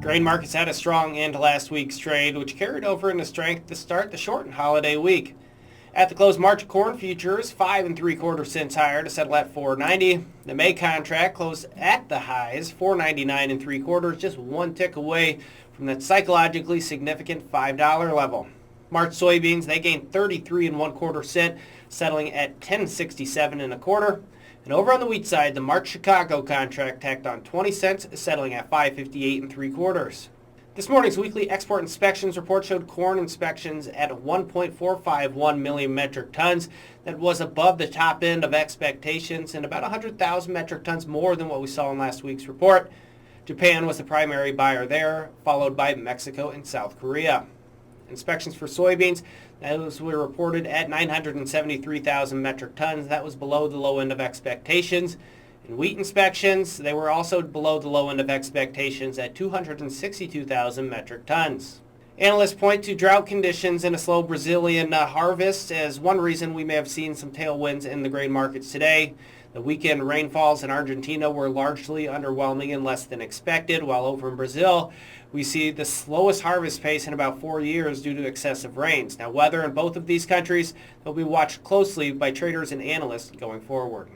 Grain markets had a strong end to last week's trade, which carried over into strength to start the shortened holiday week. At the close, March corn futures 5.75 cents higher to settle at $4.90. The May contract closed at the highs, $4.99 just one tick away from that psychologically significant $5 level. March soybeans, they gained 33.25 cents, settling at 10.67 And over on the wheat side, the March Chicago contract tacked on 20 cents, settling at 5.58 This morning's weekly export inspections report showed corn inspections at 1.451 million metric tons. That was above the top end of expectations and about 100,000 metric tons more than what we saw in last week's report. Japan was the primary buyer there, followed by Mexico and South Korea. Inspections for soybeans, those were reported at 973,000 metric tons. That was below the low end of expectations. In wheat inspections, they were also below the low end of expectations at 262,000 metric tons. Analysts point to drought conditions and a slow Brazilian harvest as one reason we may have seen some tailwinds in the grain markets today. The weekend rainfalls in Argentina were largely underwhelming and less than expected, while over in Brazil, we see the slowest harvest pace in about 4 years due to excessive rains. Now, weather in both of these countries will be watched closely by traders and analysts going forward.